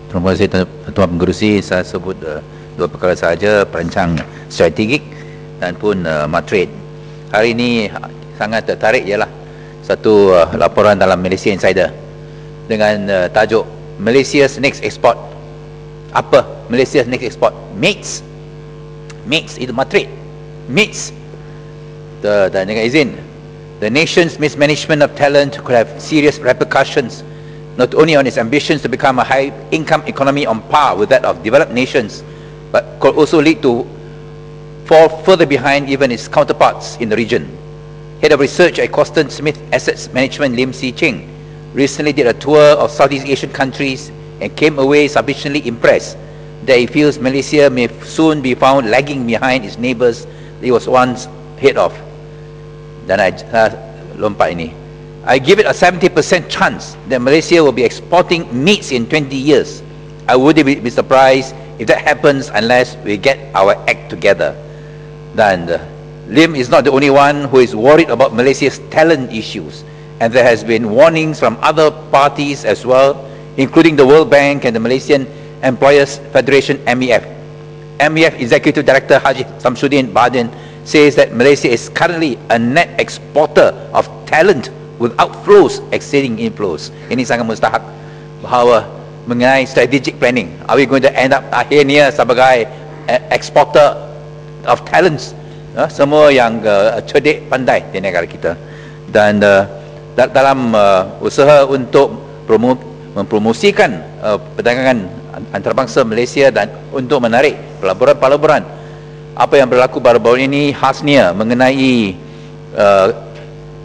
Terima kasih Tuan Pengerusi. Saya sebut dua perkara sahaja, perancang strategik dan pun matrade. Hari ini sangat tertarik ialah satu laporan dalam Malaysia Insider dengan tajuk Malaysia's Next Export. Apa Malaysia's Next Export? Mates. Mates itu matrade. Mates. Dan dengan izin, the nation's mismanagement of talent could have serious repercussions not only on its ambitions to become a high-income economy on par with that of developed nations, but could also lead to fall further behind even its counterparts in the region. Head of Research at Coston Smith Assets Management, Lim Si Ching, recently did a tour of Southeast Asian countries and came away sufficiently impressed that he feels Malaysia may soon be found lagging behind its neighbours it was once head of. Dan lompat ini, I give it a 70% chance that Malaysia will be exporting meats in 20 years. I wouldn't be surprised if that happens unless we get our act together. Dan Lim is not the only one who is worried about Malaysia's talent issues, and there has been warnings from other parties as well, including the World Bank and the Malaysian Employers Federation, MEF. MEF Executive Director Haji Samsudin Badin says that Malaysia is currently a net exporter of talent with outflows exceeding inflows. Ini sangat mustahak bahawa mengenai strategic planning. Are we going to end up akhirnya sebagai exporter of talents? Semua yang cerdik pandai di negara kita. Dan dalam usaha untuk mempromosikan perdagangan antarabangsa Malaysia dan untuk menarik pelaburan-pelaburan, apa yang berlaku baru-baru ini khasnya mengenai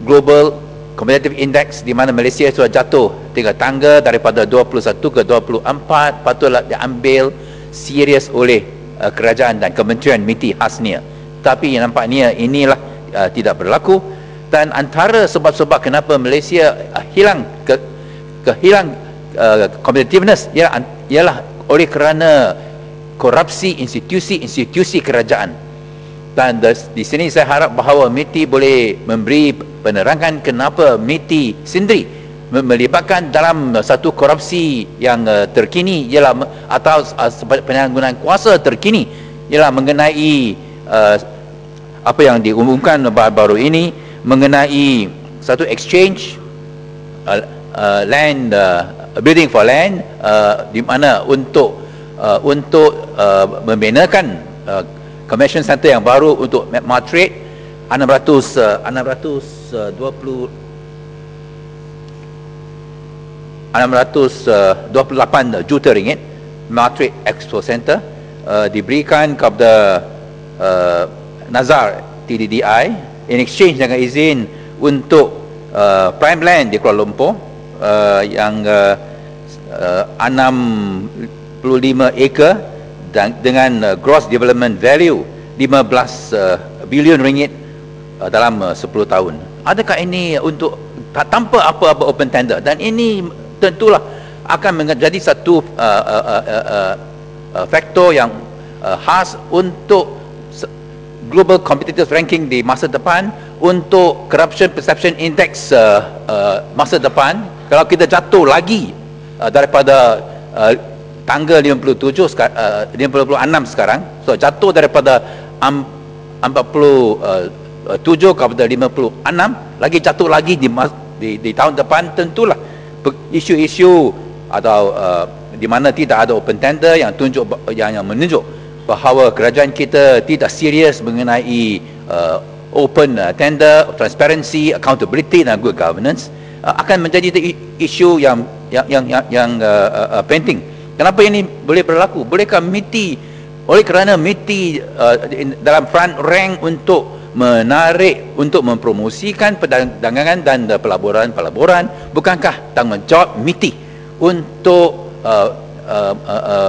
Global Competitive Index, di mana Malaysia sudah jatuh 3 tangga daripada 21 ke 24, patutlah diambil serius oleh kerajaan dan kementerian MITI khasnya. Tapi nampaknya inilah tidak berlaku, dan antara sebab-sebab kenapa Malaysia hilang competitiveness ialah oleh kerana korupsi institusi kerajaan. Dan di sini saya harap bahawa MITI boleh memberi penerangan kenapa MITI sendiri melibatkan dalam satu korupsi yang terkini ialah atau penyalahgunaan kuasa terkini ialah mengenai apa yang diumumkan baru-baru ini mengenai satu exchange land, bidding for land, di mana untuk membinakan convention center yang baru untuk matrade 628 juta ringgit matrade expo center diberikan kepada Nazar TDDI in exchange dengan izin untuk prime land di Kuala Lumpur yang 65 acre dan dengan gross development value 15 bilion ringgit dalam 10 tahun. Adakah ini untuk tanpa apa-apa open tender? Dan ini tentulah akan menjadi satu faktor yang khas untuk global competitive ranking di masa depan, untuk corruption perception index masa depan. Kalau kita jatuh lagi daripada tangga 56 sekarang, so jatuh daripada 47 kepada 56, lagi jatuh lagi di tahun depan, tentulah isu-isu atau di mana tidak ada open tender yang menunjuk bahawa kerajaan kita tidak serius mengenai open tender, transparency, accountability dan good governance, akan menjadi isu yang penting. Kenapa ini boleh berlaku? Bolehkah MITI, oleh kerana MITI dalam front rank untuk menarik, untuk mempromosikan perdagangan dan pelaburan, bukankah tanggungjawab MITI untuk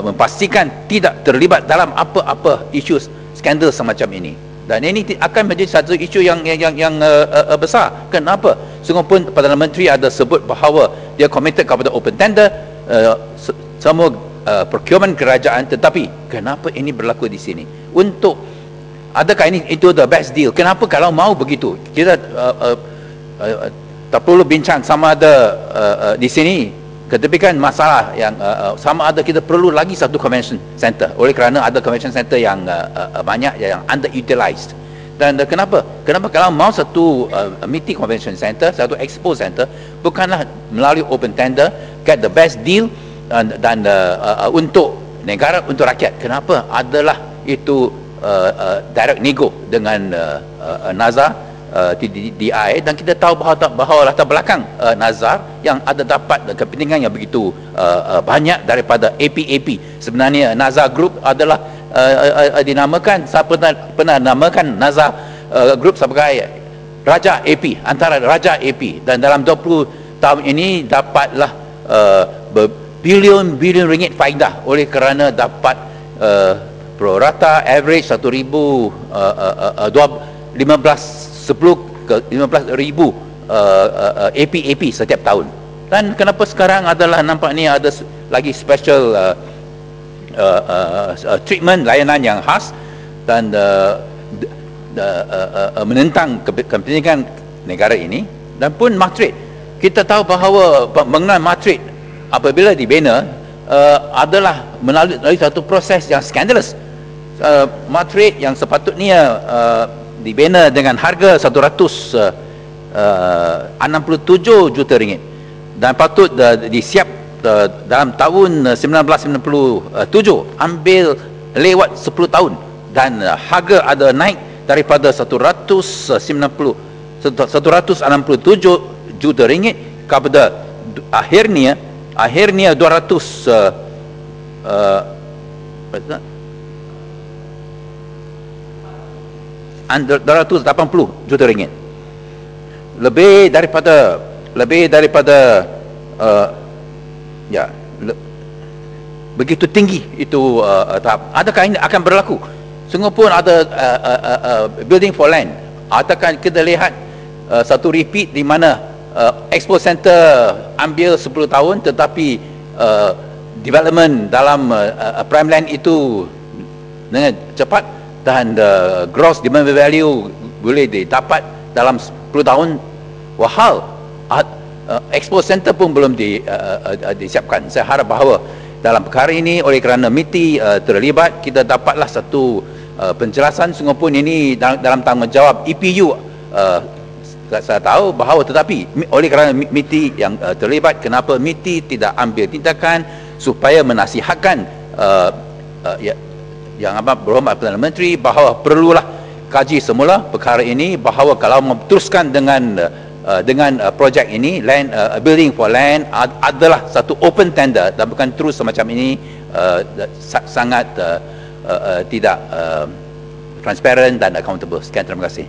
memastikan tidak terlibat dalam apa-apa isu skandal semacam ini? Dan ini akan menjadi satu isu yang besar. Kenapa? Sungguh pun Perdana Menteri ada sebut bahawa dia committed kepada open tender semua procurement kerajaan, tetapi kenapa ini berlaku di sini? Untuk adakah itu the best deal? Kenapa kalau mau begitu? Kita tak perlu bincang sama ada di sini ketepikan masalah yang sama ada kita perlu lagi satu convention center, oleh kerana ada convention center yang banyak yang underutilized. Dan kenapa kalau mau satu MITI convention center, satu expo center, bukanlah melalui open tender, get the best deal dan untuk negara, untuk rakyat. Kenapa? Adalah itu direct nego dengan Nazar, DI, dan kita tahu bahawa latar belakang Nazar yang ada dapat kepentingan yang begitu banyak daripada APAP. Sebenarnya Nazar Group adalah dinamakan, saya pernah namakan Nazar Group sebagai Raja AP, antara Raja AP, dan dalam 20 tahun ini dapatlah berbilion-bilion ringgit faedah oleh kerana dapat pro rata average 10 ke 15,000 APAP setiap tahun. Dan kenapa sekarang adalah nampak ni ada lagi special treatment, layanan yang khas dan menentang kepentingan negara ini. Dan pun Matrade, kita tahu bahawa bangunan Matrade apabila dibina adalah melalui satu proses yang skandalous. Matrade yang sepatutnya dibina dengan harga 167 juta ringgit dan patut disiap dalam tahun 1997, ambil lewat 10 tahun, dan harga ada naik daripada 167 juta ringgit kepada akhirnya 280 juta ringgit. Lebih daripada begitu tinggi itu tahap. Adakah ini akan berlaku? Sungguh pun ada building for land. Adakah kita lihat satu repeat di mana expo center ambil 10 tahun tetapi development dalam prime land itu dengan cepat, dan gross demand value boleh didapat dalam 10 tahun. Wahal expo center pun belum disiapkan. Saya harap bahawa dalam perkara ini, oleh kerana MITI terlibat, kita dapatlah satu penjelasan. Sungguh pun ini dalam tanggungjawab EPU. Saya tahu bahawa, tetapi oleh kerana MITI yang terlibat, kenapa MITI tidak ambil tindakan supaya menasihatkan yang amat berhormat Perdana Menteri bahawa perlulah kaji semula perkara ini, bahawa kalau meneruskan dengan projek ini, land building for land adalah satu open tender dan bukan terus semacam ini, sangat tidak transparent dan accountable. Sekian, terima kasih.